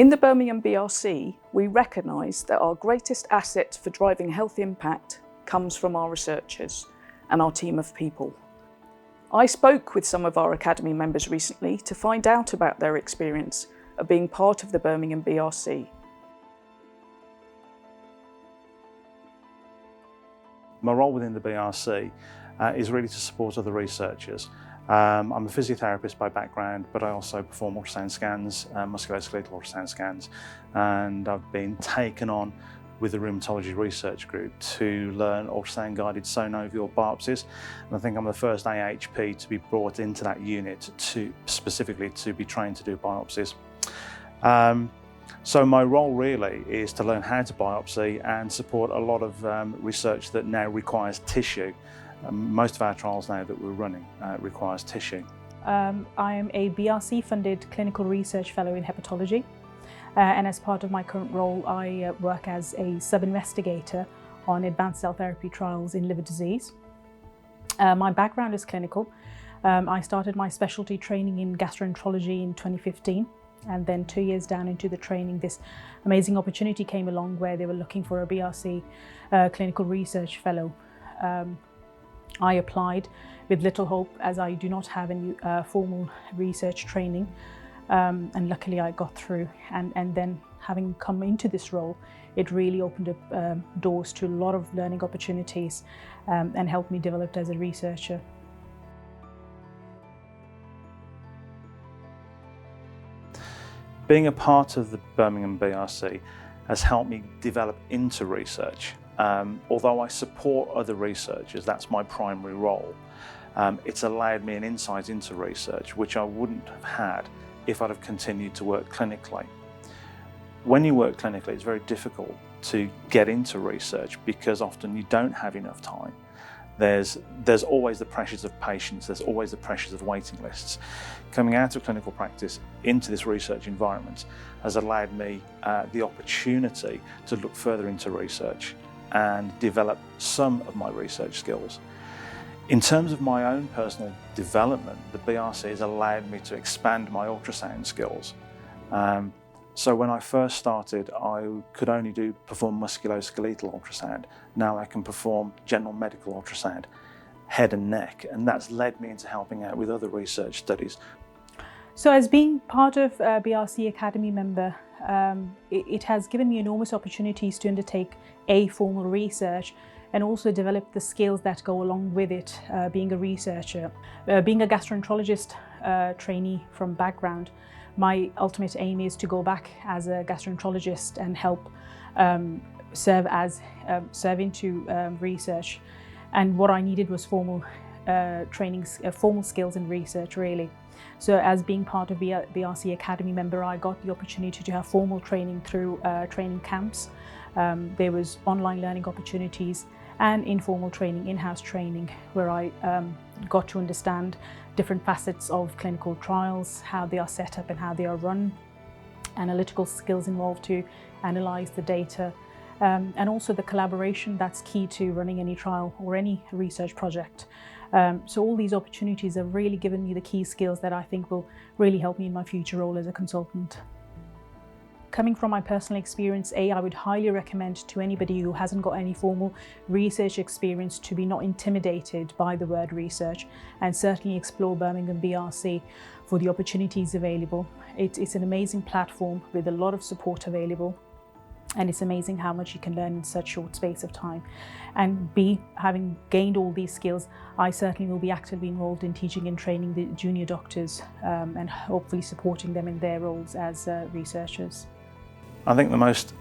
In the Birmingham BRC, we recognise that our greatest asset for driving health impact comes from our researchers and our team of people. I spoke with some of our Academy members recently to find out about their experience of being part of the Birmingham BRC. My role within the BRC is really to support other researchers. I'm a physiotherapist by background, but I also perform ultrasound scans, musculoskeletal ultrasound scans, and I've been taken on with the rheumatology research group to learn ultrasound guided synovial biopsies. And I think I'm the first AHP to be brought into that unit specifically to be trained to do biopsies. So my role really is to learn how to biopsy and support a lot of research that now requires tissue. Most of our trials now that we're running requires tissue. I am a BRC-funded clinical research fellow in hepatology, and as part of my current role, I work as a sub-investigator on advanced cell therapy trials in liver disease. My background is clinical. I started my specialty training in gastroenterology in 2015, and then 2 years down into the training, this amazing opportunity came along where they were looking for a BRC clinical research fellow. I applied with little hope, as I do not have any formal research training, and luckily I got through, and then having come into this role, it really opened up doors to a lot of learning opportunities and helped me develop as a researcher. Being a part of the Birmingham BRC has helped me develop into research. Although I support other researchers, that's my primary role, it's allowed me an insight into research which I wouldn't have had if I'd have continued to work clinically. When you work clinically, it's very difficult to get into research because often you don't have enough time. There's always the pressures of patients, there's always the pressures of waiting lists. Coming out of clinical practice into this research environment has allowed me the opportunity to look further into research and develop some of my research skills. In terms of my own personal development, the BRC has allowed me to expand my ultrasound skills. So when I first started, I could only perform musculoskeletal ultrasound. Now I can perform general medical ultrasound, head and neck, and that's led me into helping out with other research studies. So as being part of a BRC Academy member, it has given me enormous opportunities to undertake formal research and also develop the skills that go along with it, being a researcher. Being a gastroenterologist trainee from background, my ultimate aim is to go back as a gastroenterologist and help serve into research. And what I needed was formal formal skills in research, really. So as being part of BRC Academy member, I got the opportunity to have formal training through training camps. There was online learning opportunities and informal training, in-house training, where I got to understand different facets of clinical trials, how they are set up and how they are run, analytical skills involved to analyse the data, and also the collaboration that's key to running any trial or any research project. So all these opportunities have really given me the key skills that I think will really help me in my future role as a consultant. Coming from my personal experience, I would highly recommend to anybody who hasn't got any formal research experience to be not intimidated by the word research, and certainly explore Birmingham BRC for the opportunities available. It's an amazing platform with a lot of support available. And it's amazing how much you can learn in such short space of time. And having gained all these skills, I certainly will be actively involved in teaching and training the junior doctors and hopefully supporting them in their roles as researchers. I think the most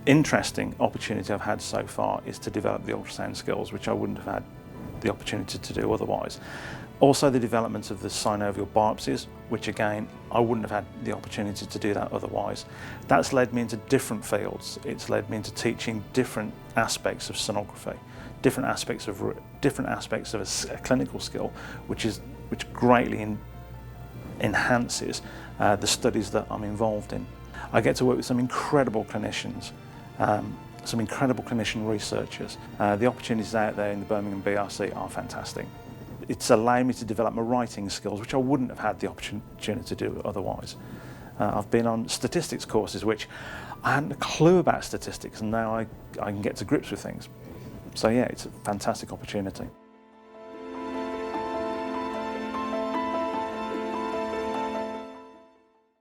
interesting opportunity I've had so far is to develop the ultrasound skills, which I wouldn't have had the opportunity to do otherwise. Also the development of the synovial biopsies, which again, I wouldn't have had the opportunity to do that otherwise. That's led me into different fields. It's led me into teaching different aspects of sonography, different aspects of a clinical skill, which greatly enhances the studies that I'm involved in. I get to work with some incredible clinicians, some incredible clinician researchers. The opportunities out there in the Birmingham BRC are fantastic. It's allowed me to develop my writing skills, which I wouldn't have had the opportunity to do otherwise. I've been on statistics courses, which I hadn't a clue about statistics, and now I can get to grips with things. So yeah, it's a fantastic opportunity.